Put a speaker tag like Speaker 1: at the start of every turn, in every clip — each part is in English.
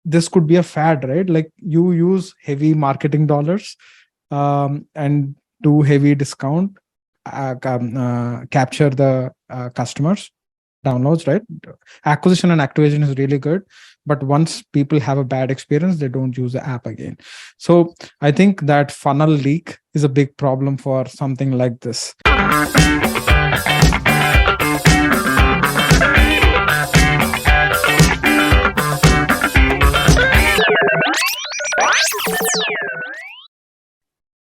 Speaker 1: this could be a fad, right? Like you use heavy marketing dollars and do heavy discount, capture the customers, downloads, right? Acquisition and activation is really good, but once people have a bad experience, they don't use the app again. So I think that funnel leak is a big problem for something like this.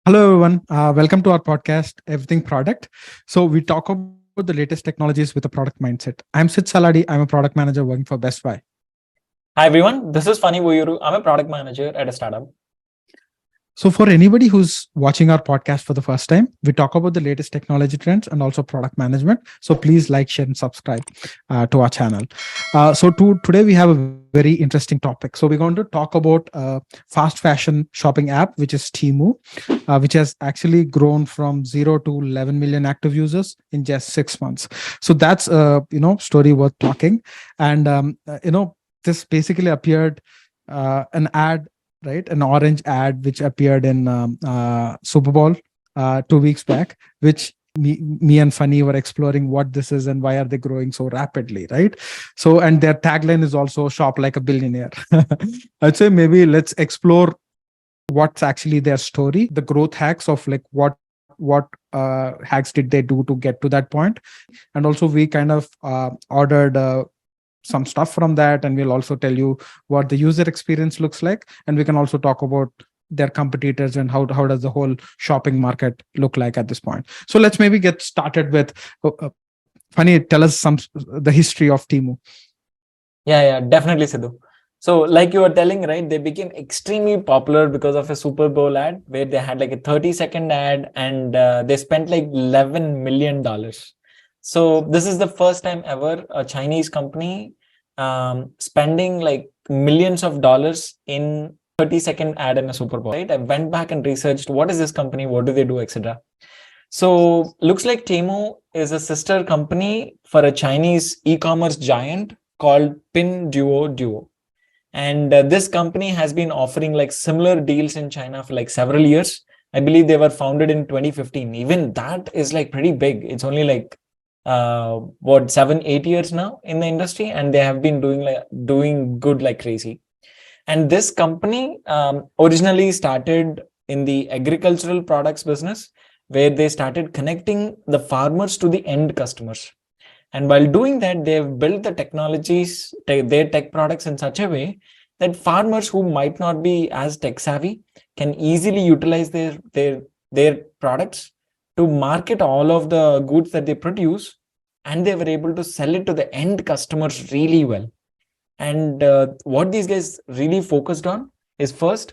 Speaker 1: Hello, everyone. Welcome to our podcast, Everything Product. So we talk about the latest technologies with a product mindset. I'm Sid Saladi. I'm a product manager working for Best Buy.
Speaker 2: Hi everyone, this is Phani. I'm a product manager at a startup.
Speaker 1: So for anybody who's watching our podcast for the first time, we talk about the latest technology trends and also product management. So please like, share, and subscribe to our channel. Today we have a very interesting topic. So we're going to talk about fast fashion shopping app, which is Temu, which has actually grown from 0 to 11 million active users in just 6 months. So that's story worth talking. And this basically appeared an ad, right? An orange ad which appeared in Super Bowl 2 weeks back, which me and Phani were exploring what this is and why are they growing so rapidly, right? So, and their tagline is also shop like a billionaire. I'd say maybe let's explore what's actually their story, the growth hacks of like what hacks did they do to get to that point. And also we kind of ordered some stuff from that, and we'll also tell you what the user experience looks like, and we can also talk about their competitors and how does the whole shopping market look like at this point. So let's maybe get started with Phani, tell us the history of Temu.
Speaker 2: Yeah, definitely, Siddhu. So like you were telling, right, they became extremely popular because of a Super Bowl ad where they had like a 30-second ad and they spent like $11 million. So this is the first time ever a Chinese company spending like millions of dollars in 30-second ad in a Super Bowl, right? I went back and researched what is this company, what do they do, etc. So looks like Temu is a sister company for a Chinese e-commerce giant called Pinduoduo. And this company has been offering like similar deals in China for like several years. I believe they were founded in 2015. Even that is like pretty big. It's only like 7-8 years now in the industry, and they have been doing good like crazy. And this company originally started in the agricultural products business, where they started connecting the farmers to the end customers. And while doing that, they've built the technologies, their tech products in such a way that farmers who might not be as tech savvy can easily utilize their products to market all of the goods that they produce, and they were able to sell it to the end customers really well. And what these guys really focused on is first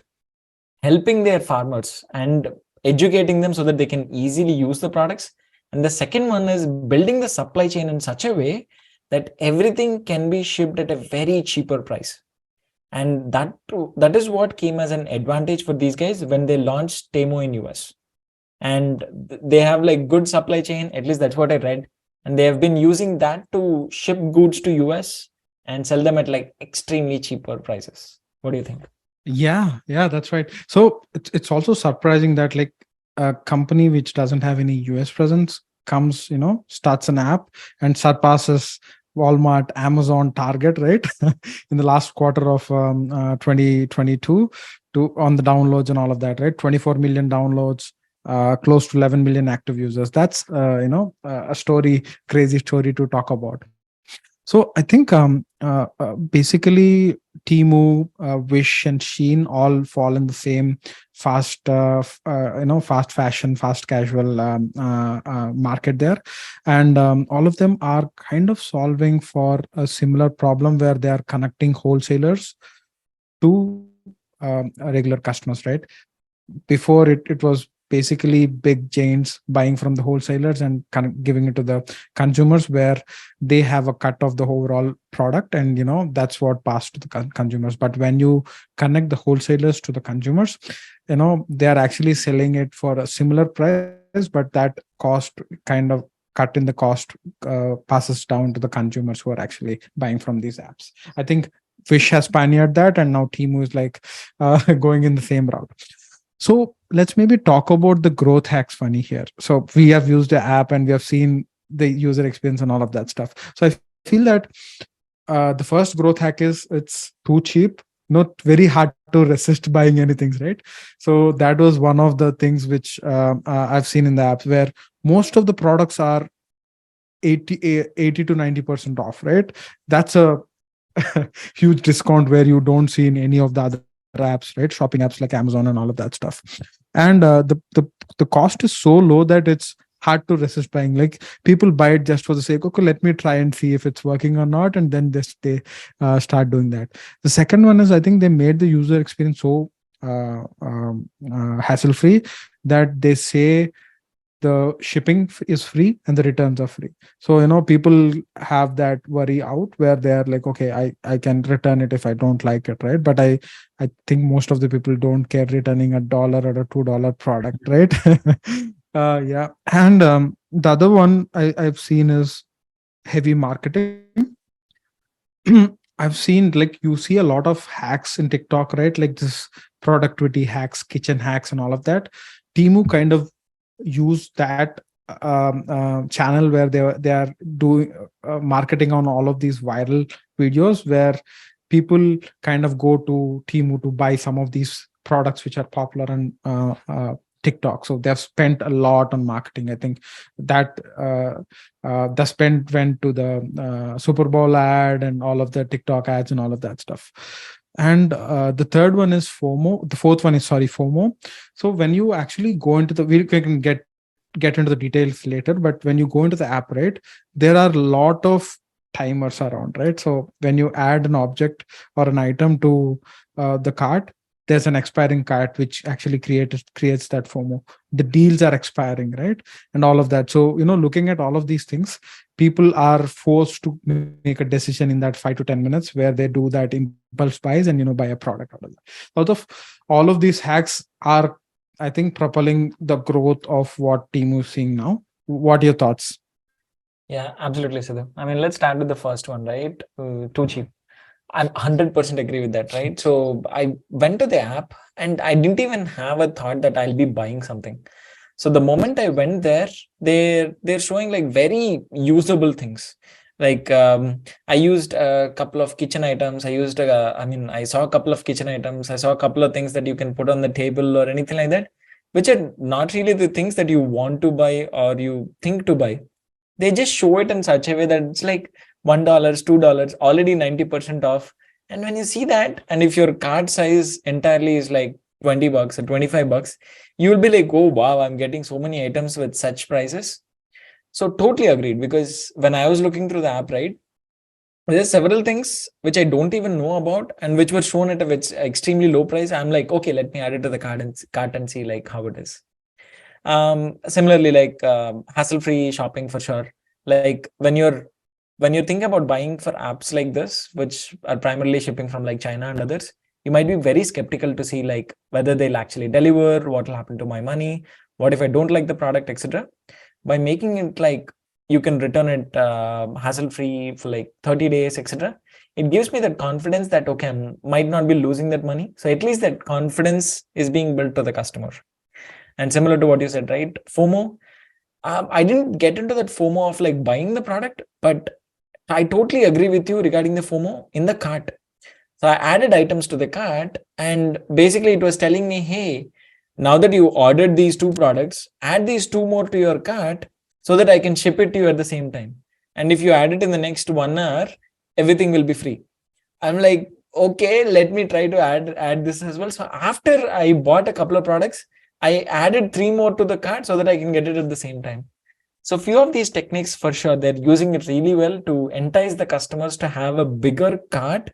Speaker 2: helping their farmers and educating them so that they can easily use the products. And the second one is building the supply chain in such a way that everything can be shipped at a very cheaper price. And that is what came as an advantage for these guys when they launched Temu in US. And they have like good supply chain, at least that's what I read. And they have been using that to ship goods to US and sell them at like extremely cheaper prices. What do you think?
Speaker 1: Yeah, that's right. So it's also surprising that like a company which doesn't have any US presence comes, starts an app and surpasses Walmart, Amazon, Target, right? in the last quarter of 2022 on the downloads and all of that, right? 24 million downloads, close to 11 million active users. That's a crazy story to talk about. So I think basically Temu, Wish, and Shein all fall in the same fast fashion, fast casual market there, and all of them are kind of solving for a similar problem where they are connecting wholesalers to regular customers, right? Before it was basically big chains buying from the wholesalers and kind of giving it to the consumers, where they have a cut of the overall product, and that's what passed to the consumers. But when you connect the wholesalers to the consumers, they are actually selling it for a similar price, but that cost kind of cut in the cost passes down to the consumers who are actually buying from these apps. I think Fish has pioneered that, and now Temu is like going in the same route. So let's maybe talk about the growth hacks, Funny, here. So we have used the app and we have seen the user experience and all of that stuff. So I feel that the first growth hack is it's too cheap, not very hard to resist buying anything, right? So that was one of the things which I've seen in the apps, where most of the products are 80 to 90% off, right? That's a huge discount where you don't see in any of the other apps, right? Shopping apps like Amazon and all of that stuff. And the cost is so low that it's hard to resist buying. Like, people buy it just for the sake, okay, let me try and see if it's working or not, and then they start doing that. The second one is, I think they made the user experience so hassle free that they say the shipping is free and the returns are free. So people have that worry out, where they're like, okay, I can return it if I don't like it, right? But I think most of the people don't care returning $1 or a $2 product, right? Yeah. And the other one I've seen is heavy marketing. I've seen, like, you see a lot of hacks in TikTok, right? Like this productivity hacks, kitchen hacks, and all of that. Timu kind of use that channel where they are doing marketing on all of these viral videos, where people kind of go to Timu to buy some of these products which are popular on TikTok. So they've spent a lot on marketing. I think that the spend went to the Super Bowl ad and all of the TikTok ads and all of that stuff. And the third one is FOMO. The fourth one is, sorry, FOMO. So when you actually go into the, we can get into the details later, but when you go into the app, right, there are a lot of timers around, right? So when you add an object or an item to the cart, there's an expiring cart which actually creates that FOMO. The deals are expiring, right? And all of that. So looking at all of these things, people are forced to make a decision in that 5 to 10 minutes, where they do that impulse buys and buy a product out of that. Out of all of these hacks are, I think, propelling the growth of what Temu is seeing now. What are your thoughts?
Speaker 2: Yeah, absolutely, Siddhu. I mean, let's start with the first one, right? Too cheap. I'm 100% agree with that, right? So I went to the app and I didn't even have a thought that I'll be buying something. So the moment I went there, they're showing like very usable things. Like I used a couple of kitchen items. I saw a couple of kitchen items. I saw a couple of things that you can put on the table or anything like that, which are not really the things that you want to buy or you think to buy. They just show it in such a way that it's like $1, $2, already 90% off. And when you see that, and if your cart size entirely is like $20 or $25, you will be like, oh wow, I'm getting so many items with such prices. So totally agreed, because when I was looking through the app, right, there's several things which I don't even know about and which were shown at a which extremely low price. I'm like, okay, let me add it to the cart and see like how it is. Similarly, like hassle-free shopping for sure. Like when you're thinking about buying for apps like this, which are primarily shipping from like China and others, you might be very skeptical to see like whether they'll actually deliver, what will happen to my money, what if I don't like the product, etc. By making it like you can return it hassle-free for like 30 days, etc. It gives me that confidence that okay, I might not be losing that money. So at least that confidence is being built to the customer. And similar to what you said, right? FOMO. I didn't get into that FOMO of like buying the product, but I totally agree with you regarding the FOMO in the cart. So I added items to the cart, and basically it was telling me, hey, now that you ordered these two products, add these two more to your cart so that I can ship it to you at the same time. And if you add it in the next 1 hour, everything will be free. I'm like, okay, let me try to add this as well. So after I bought a couple of products, I added three more to the cart so that I can get it at the same time. So few of these techniques for sure, they're using it really well to entice the customers to have a bigger cart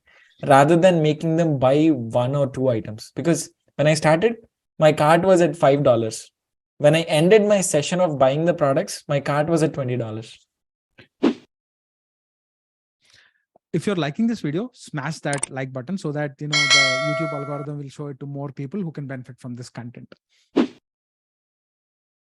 Speaker 2: rather than making them buy one or two items. Because when I started, my cart was at $5. When I ended my session of buying the products, my cart was at $20.
Speaker 1: If you're liking this video, smash that like button so that the YouTube algorithm will show it to more people who can benefit from this content.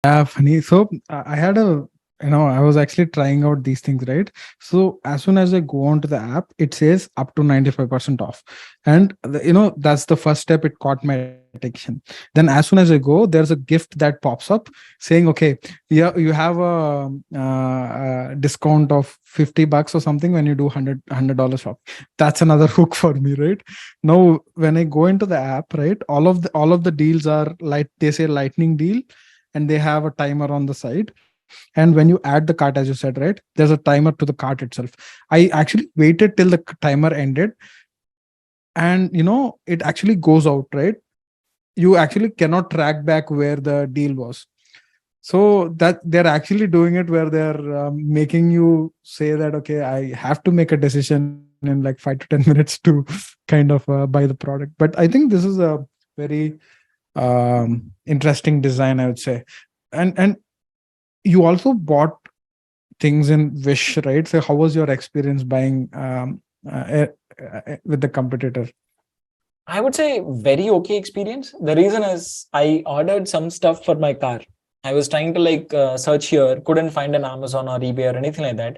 Speaker 1: Yeah, funny. So I had a I was actually trying out these things, right? So as soon as I go onto the app, it says up to 95% off. And that's the first step. It caught my attention. Then as soon as I go, there's a gift that pops up saying, okay, yeah, you have a discount of $50 or something when you do $100 shop. That's another hook for me, right? Now when I go into the app, right, all of the deals are like, they say lightning deal, and they have a timer on the side. And when you add the cart, as you said, right, there's a timer to the cart itself. I actually waited till the timer ended, and it actually goes out, right? You actually cannot track back where the deal was. So that they're actually doing it where they're making you say that, okay, I have to make a decision in like 5 to 10 minutes to kind of buy the product. But I think this is a very interesting design, I would say. And you also bought things in Wish, right? So how was your experience buying with the competitor?
Speaker 2: I would say very okay experience. The reason is I ordered some stuff for my car. I was trying to search here, couldn't find an Amazon or eBay or anything like that.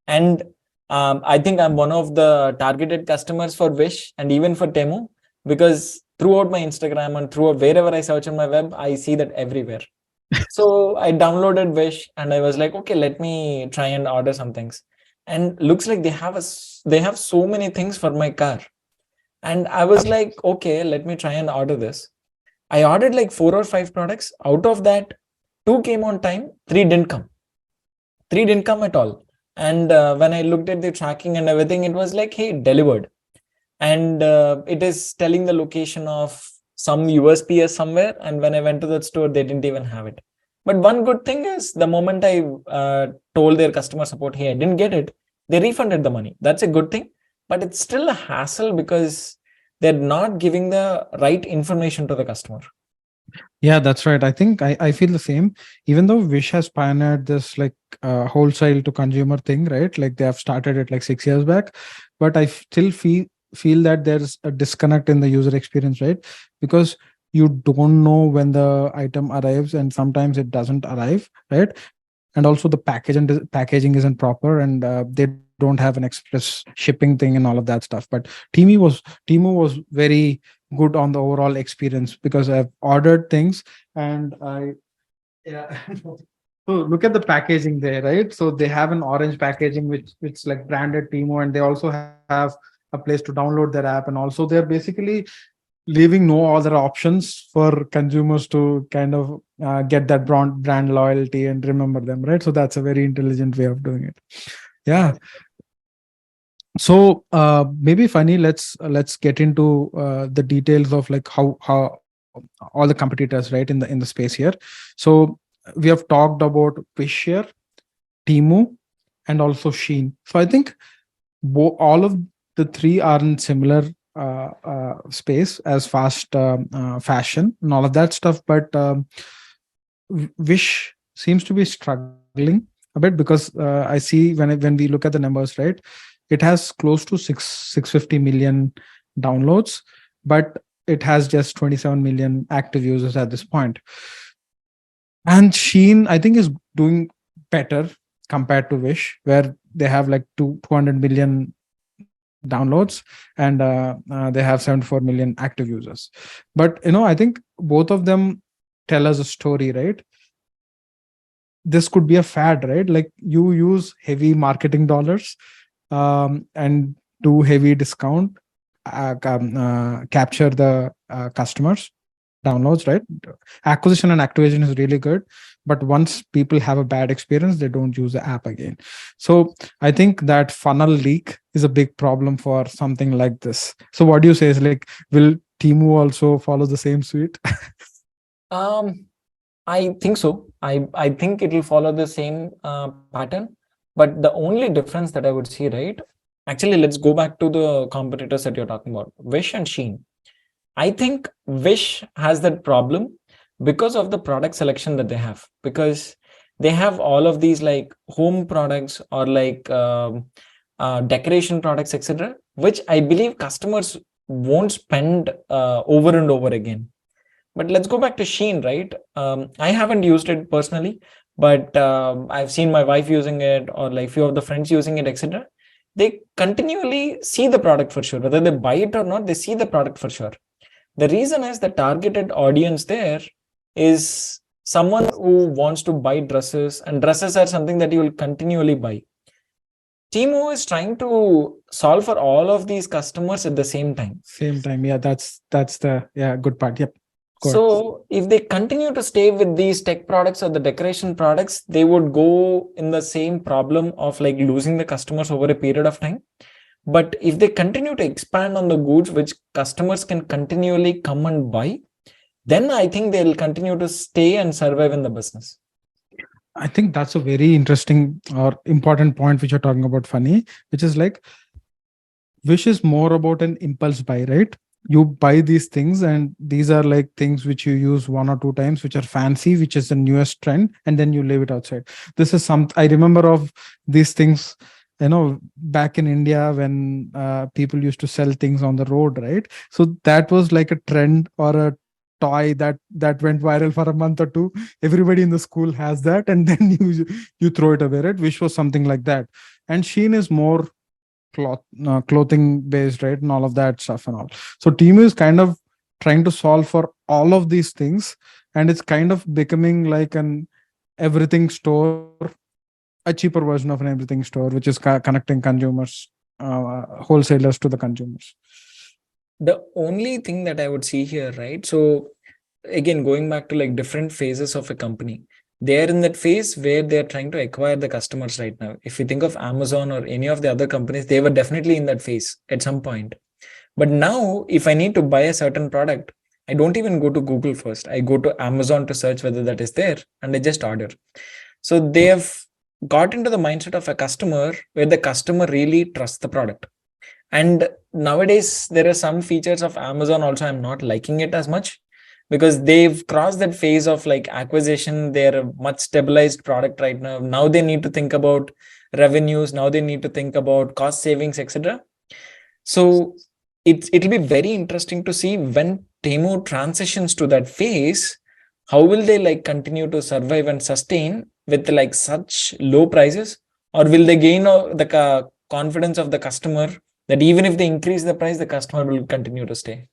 Speaker 2: And I think I'm one of the targeted customers for Wish and even for Temu, because throughout my Instagram and throughout wherever I search on my web, I see that everywhere. So I downloaded Wish and I was like, okay, let me try and order some things. And looks like they have so many things for my car. And I was like, okay, let me try and order this. I ordered like 4 or 5 products. Out of that, 2 came on time, 3 didn't come. 3 didn't come at all. And when I looked at the tracking and everything, it was like, hey, delivered. And it is telling the location of some USPS somewhere. And when I went to that store, they didn't even have it. But one good thing is, the moment I told their customer support, hey, I didn't get it, they refunded the money. That's a good thing. But it's still a hassle because they're not giving the right information to the customer.
Speaker 1: Yeah, that's right. I think I feel the same. Even though Wish has pioneered this like wholesale to consumer thing, right? Like they have started it like 6 years back, but I still feel that there's a disconnect in the user experience, right? Because you don't know when the item arrives, and sometimes it doesn't arrive, right? And also the packaging isn't proper, and they don't have an express shipping thing and all of that stuff. But Temu was very good on the overall experience, because I've ordered things, and I yeah. So look at the packaging there, right? So they have an orange packaging which like branded Timo, and they also have a place to download their app, and also they're basically leaving no other options for consumers to kind of get that brand loyalty and remember them, right? So that's a very intelligent way of doing it. Yeah. So maybe Funny, let's get into the details of like how all the competitors, right, in the space here. So we have talked about Wish here, Temu, and also Sheen. So I think all of the three are in similar space as fast fashion and all of that stuff. But Wish seems to be struggling a bit, because I see when we look at the numbers, right, it has close to 650 million downloads, but it has just 27 million active users at this point. And Sheen, I think, is doing better compared to Wish, where they have like 200 million downloads, and they have 74 million active users. But I think both of them tell us a story, right? This could be a fad, right? Like you use heavy marketing dollars and do heavy discount, capture the customers downloads, right? Acquisition and activation is really good, but once people have a bad experience, they don't use the app again. So I think that funnel leak is a big problem for something like this. So what do you say? Is like, will Temu also follow the same suite?
Speaker 2: Um, I think so. I think it will follow the same pattern. But the only difference that I would see, right? Actually, let's go back to the competitors that you're talking about, Wish and Sheen. I think Wish has that problem because of the product selection that they have, because they have all of these like home products or decoration products, etc., which I believe customers won't spend over and over again. But let's go back to Sheen, right? I haven't used it personally, but I've seen my wife using it, or like few of the friends using it, etc. They continually see the product for sure, whether they buy it or not, they see the product for sure. The reason is the targeted audience there is someone who wants to buy dresses, and dresses are something that you will continually buy. Temu is trying to solve for all of these customers at the same time.
Speaker 1: Same time. Yeah, that's the good part. Yep. Go ahead.
Speaker 2: So if they continue to stay with these tech products or the decoration products, they would go in the same problem of like losing the customers over a period of time. But if they continue to expand on the goods which customers can continually come and buy, then I think they'll continue to stay and survive in the business.
Speaker 1: I think that's a very interesting or important point which you're talking about, Phani, which is like Wish is more about an impulse buy, right? You buy these things, and these are like things which you use one or two times, which are fancy, which is the newest trend, and then you leave it outside. This is some I remember of these things, back in India when people used to sell things on the road, right? So that was like a trend or a toy that went viral for a month or two. Everybody in the school has that, and then you throw it away, right? Wish was something like that, and Sheen is more clothing based, right, and all of that stuff and all. So Team is kind of trying to solve for all of these things, and it's kind of becoming like an everything store, a cheaper version of an everything store, which is connecting consumers, wholesalers to the consumers.
Speaker 2: The only thing that I would see here, right? So again, going back to like different phases of a company, they're in that phase where they're trying to acquire the customers right now. If you think of Amazon or any of the other companies, they were definitely in that phase at some point. But now, if I need to buy a certain product, I don't even go to Google first. I go to Amazon to search whether that is there, and I just order. So they have got into the mindset of a customer where the customer really trusts the product. And nowadays, there are some features of Amazon also I'm not liking it as much, because they've crossed that phase of like acquisition. They're a much stabilized product right now. Now they need to think about revenues. Now they need to think about cost savings, etc. So it'll be very interesting to see when Temu transitions to that phase. How will they like continue to survive and sustain with like such low prices, or will they gain the confidence of the customer that even if they increase the price, the customer will continue to stay?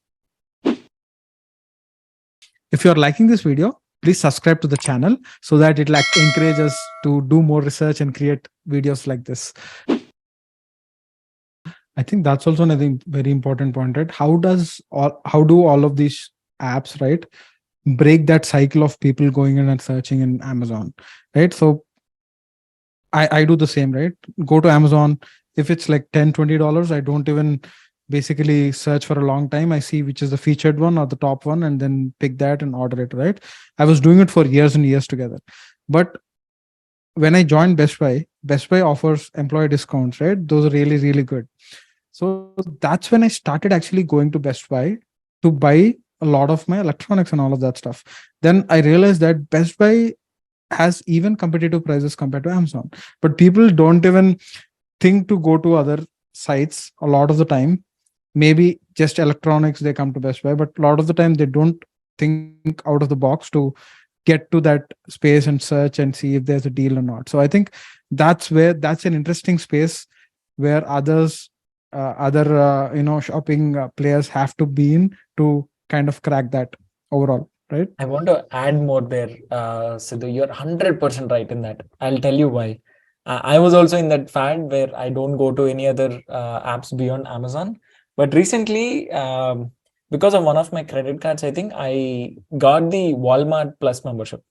Speaker 1: If you're liking this video, please subscribe to the channel so that it like encourage us to do more research and create videos like this. I think that's also another very important point, right? How do all of these apps, right, break that cycle of people going in and searching in Amazon, right? So I do the same, right? Go to Amazon. If it's like $10-20, I don't even basically search for a long time. I see which is the featured one or the top one, and then pick that and order it, right? I was doing it for years and years together. But when I joined Best Buy offers employee discounts, right? Those are really, really good. So that's when I started actually going to Best Buy to buy a lot of my electronics and all of that stuff. Then I realized that Best Buy has even competitive prices compared to Amazon. But people don't even think to go to other sites a lot of the time. Maybe just electronics, they come to Best Buy, but a lot of the time they don't think out of the box to get to that space and search and see if there's a deal or not. So I think that's an interesting space where other shopping players have to be in to kind of crack that overall, right?
Speaker 2: I want to add more there, Siddhu. You're 100% right in that. I'll tell you why. I was also in that fad where I don't go to any other apps beyond Amazon. But recently, because of one of my credit cards, I think I got the Walmart Plus membership.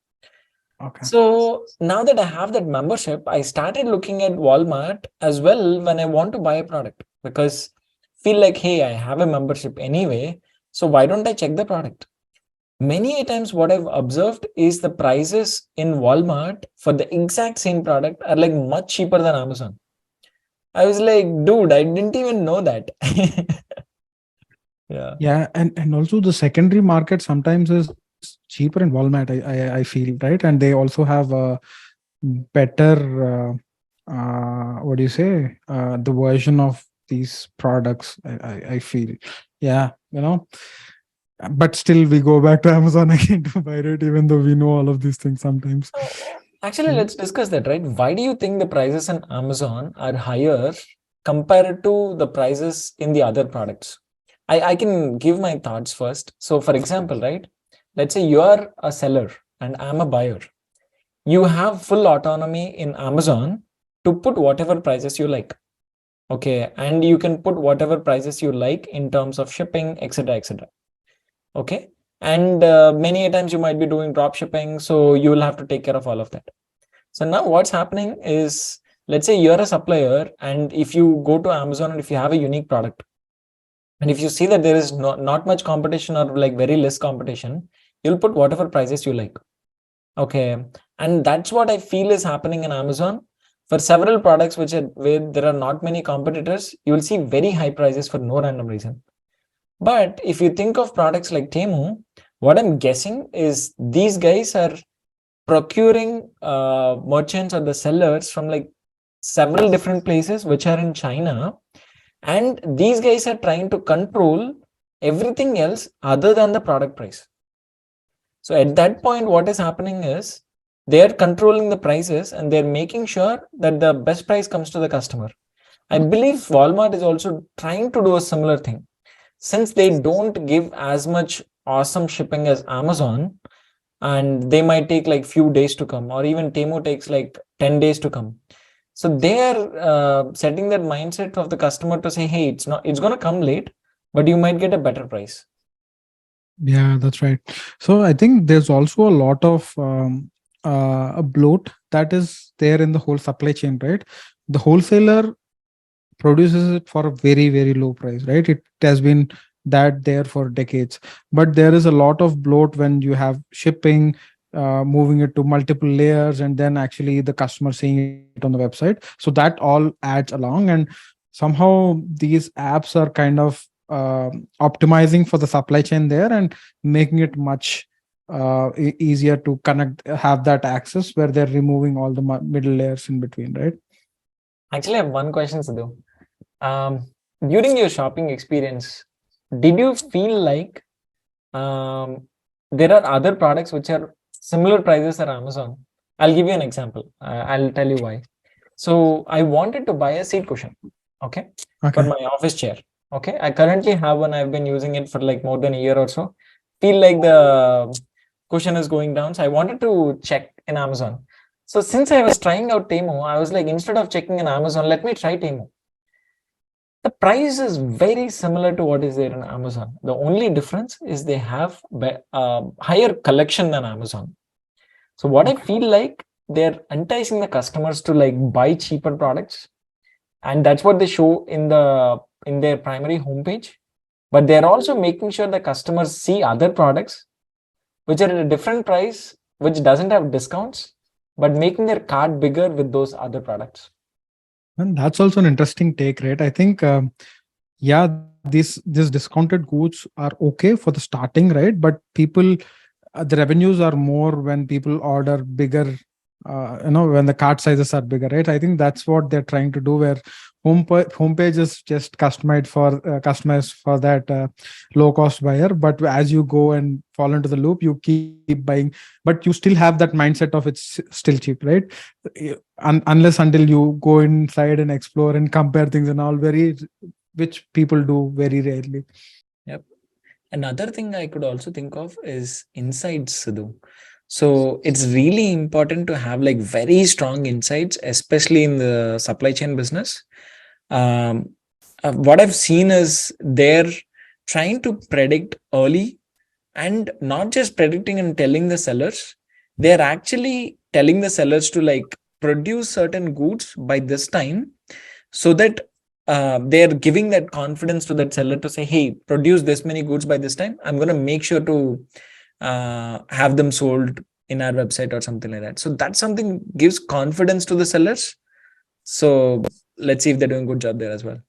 Speaker 1: Okay.
Speaker 2: So now that I have that membership, I started looking at Walmart as well when I want to buy a product, because feel like, hey, I have a membership anyway, so why don't I check the product? Many a times what I've observed is the prices in Walmart for the exact same product are like much cheaper than Amazon. I was like, dude, I didn't even know that. Yeah.
Speaker 1: Yeah, and also the secondary market sometimes is cheaper in Walmart. I feel, right, and they also have a better what do you say, the version of these products. I feel, yeah, but still we go back to Amazon again to buy it, even though we know all of these things sometimes.
Speaker 2: Actually, let's discuss that, right? Why do you think the prices in Amazon are higher compared to the prices in the other products? I can give my thoughts first. So, for example, right? Let's say you are a seller and I'm a buyer. You have full autonomy in Amazon to put whatever prices you like. Okay. And you can put whatever prices you like in terms of shipping, etc., etc. Okay. And many times you might be doing drop shipping. So you will have to take care of all of that. So now what's happening is, let's say you're a supplier, and if you go to Amazon and if you have a unique product, and if you see that there is not much competition or like very less competition, you'll put whatever prices you like. Okay. And that's what I feel is happening in Amazon. For several products which are where there are not many competitors, you will see very high prices for no random reason. But if you think of products like Temu, what I'm guessing is these guys are procuring merchants or the sellers from like several different places which are in China, and these guys are trying to control everything else other than the product price. So at that point, what is happening is they are controlling the prices and they're making sure that the best price comes to the customer. I believe Walmart is also trying to do a similar thing. Since they don't give as much awesome shipping as Amazon, and they might take like few days to come, or even Temu takes like 10 days to come. So they are setting that mindset of the customer to say, hey, it's going to come late, but you might get a better price.
Speaker 1: Yeah, that's right. So I think there's also a lot of a bloat that is there in the whole supply chain, right? The wholesaler produces it for a very, very low price, right? It has been that there for decades. But there is a lot of bloat when you have shipping, moving it to multiple layers, and then actually the customer seeing it on the website. So that all adds along, and somehow these apps are kind of optimizing for the supply chain there and making it much easier to connect, have that access where they're removing all the middle layers in between, right?
Speaker 2: Actually, I have one question, Siddhu. During your shopping experience, did you feel like there are other products which are similar prices at Amazon? I'll give you an example. I'll tell you why. So I wanted to buy a seat cushion, okay, for
Speaker 1: Okay.
Speaker 2: my office chair. Okay, I currently have one. I've been using it for like more than a year or so. Feel like the cushion is going down. So I wanted to check in Amazon. So since I was trying out Temu, I was like, instead of checking in Amazon, let me try Temu. The price is very similar to what is there in Amazon. The only difference is they have higher collection than Amazon. So what I feel like, they're enticing the customers to like buy cheaper products, and that's what they show in their primary homepage. But they're also making sure the customers see other products which are at a different price, which doesn't have discounts, but making their cart bigger with those other products.
Speaker 1: And that's also an interesting take, right? I think, yeah, these discounted goods are okay for the starting, right? But people, the revenues are more when people order bigger. When the cart sizes are bigger, right? I think that's what they're trying to do. Where homepage is just customized for that low cost buyer. But as you go and fall into the loop, you keep buying, but you still have that mindset of it's still cheap, right? Unless until you go inside and explore and compare things and all, very which people do very rarely.
Speaker 2: Yep. Another thing I could also think of is insights, Sidhu. So it's really important to have like very strong insights, especially in the supply chain business. Um, what I've seen is they're trying to predict early, and not just predicting and telling the sellers, they're actually telling the sellers to like produce certain goods by this time, so that they're giving that confidence to that seller to say, hey, produce this many goods by this time, I'm going to make sure to have them sold in our website or something like that. So that's something gives confidence to the sellers. So let's see if they're doing a good job there as well.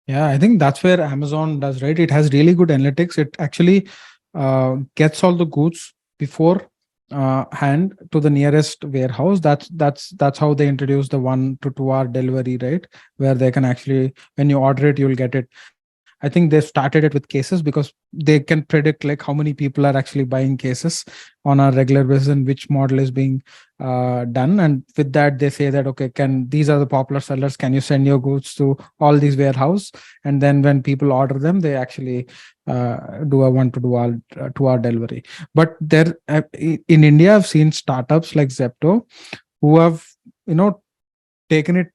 Speaker 1: Yeah, I think that's where Amazon does, right? It has really good analytics. It actually gets all the goods before hand to the nearest warehouse. That's how they introduce the 1 to 2 hour delivery, right? Where they can actually, when you order it, you'll get it. I think they've started it with cases because they can predict like how many people are actually buying cases on a regular basis and which model is being done. And with that, they say that, okay, can these are the popular sellers, can you send your goods to all these warehouse? And then when people order them, they actually do a one to do all to our delivery. But there in India, I've seen startups like Zepto who have, taken it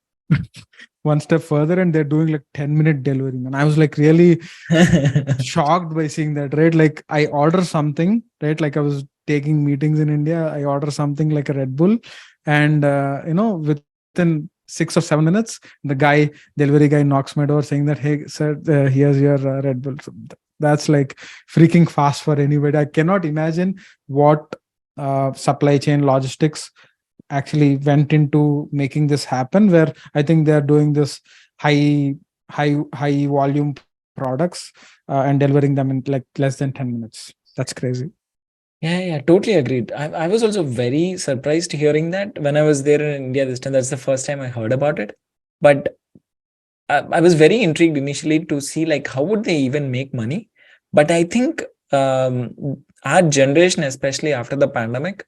Speaker 1: one step further, and they're doing like 10-minute delivery. And I was like really shocked by seeing that, right? Like I order something, right? Like I was taking meetings in India, I order something like a Red Bull, and within 6 or 7 minutes, delivery guy knocks my door saying that, hey sir, here's your Red Bull. So that's like freaking fast for anybody. I cannot imagine what supply chain logistics actually went into making this happen, where I think they're doing this high volume products and delivering them in like less than 10 minutes. That's crazy.
Speaker 2: Yeah, totally agreed. I was also very surprised hearing that when I was there in India this time. That's the first time I heard about it. But I was very intrigued initially to see like how would they even make money. But I think our generation, especially after the pandemic,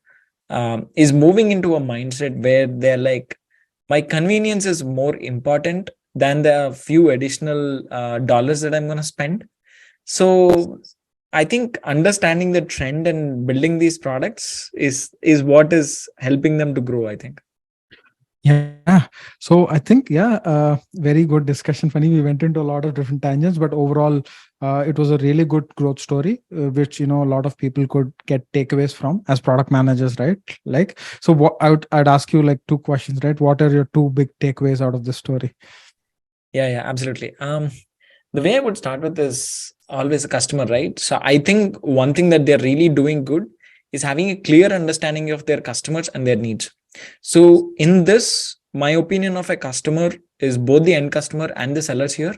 Speaker 2: is moving into a mindset where they're like, my convenience is more important than the few additional dollars that I'm going to spend. So I think understanding the trend and building these products is what is helping them to grow, I think.
Speaker 1: Yeah. So I think, very good discussion, Funny. We went into a lot of different tangents, but overall, it was a really good growth story, which, a lot of people could get takeaways from as product managers, right? Like, so what I'd ask you like two questions, right? What are your two big takeaways out of this story?
Speaker 2: Yeah, absolutely. The way I would start with is always a customer, right? So I think one thing that they're really doing good is having a clear understanding of their customers and their needs. So in this, my opinion of a customer is both the end customer and the sellers here.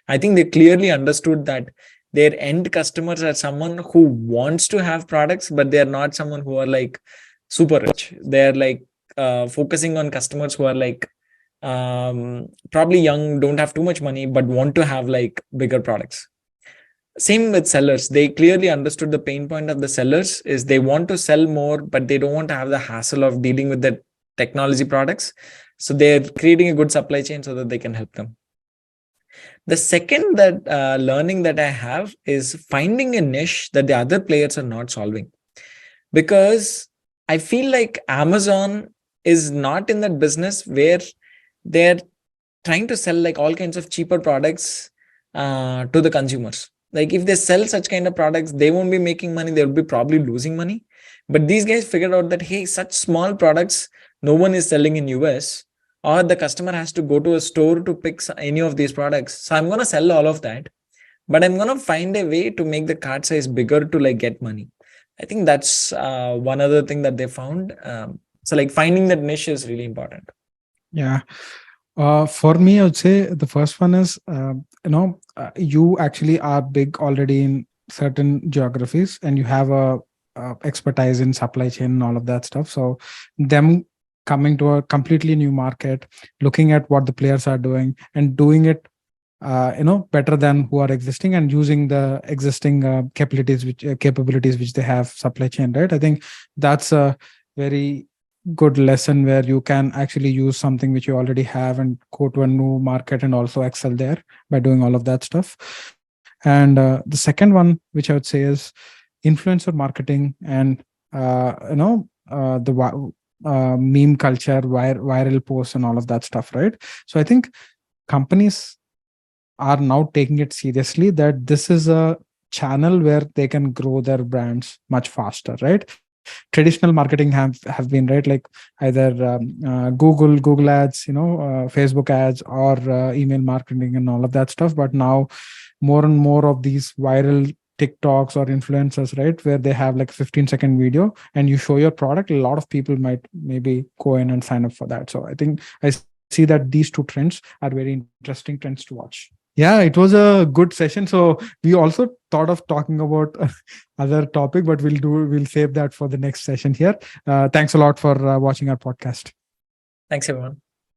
Speaker 2: I think they clearly understood that their end customers are someone who wants to have products, but they're not someone who are like super rich. They're like focusing on customers who are like probably young, don't have too much money, but want to have like bigger products. Same with sellers. They clearly understood the pain point of the sellers is they want to sell more, but they don't want to have the hassle of dealing with the technology products. So they're creating a good supply chain so that they can help them. The second that learning that I have is finding a niche that the other players are not solving, because I feel like Amazon is not in that business where they're trying to sell like all kinds of cheaper products to the consumers. Like if they sell such kind of products, they won't be making money. They'll be probably losing money. But these guys figured out that, hey, such small products, no one is selling in US, or the customer has to go to a store to pick any of these products. So I'm going to sell all of that, but I'm going to find a way to make the cart size bigger to like get money. I think that's one other thing that they found. So like finding that niche is really important.
Speaker 1: Yeah. For me, I would say the first one is, you actually are big already in certain geographies and you have a expertise in supply chain and all of that stuff. So them coming to a completely new market, looking at what the players are doing and doing it, better than who are existing, and using the existing capabilities which they have supply chain, right? I think that's a very good lesson where you can actually use something which you already have and go to a new market and also excel there by doing all of that stuff. And the second one, which I would say, is influencer marketing and the meme culture, viral posts and all of that stuff, right? So I think companies are now taking it seriously that this is a channel where they can grow their brands much faster, right? Traditional marketing have been, right, like either Google ads, Facebook ads, or email marketing and all of that stuff. But now more and more of these viral TikToks or influencers, right, where they have like 15-second video and you show your product, a lot of people might maybe go in and sign up for that. So I think I see that these two trends are very interesting trends to watch. Yeah, it was a good session. So we also thought of talking about other topic, but we'll save that for the next session here. Thanks a lot for watching our podcast.
Speaker 2: Thanks, everyone.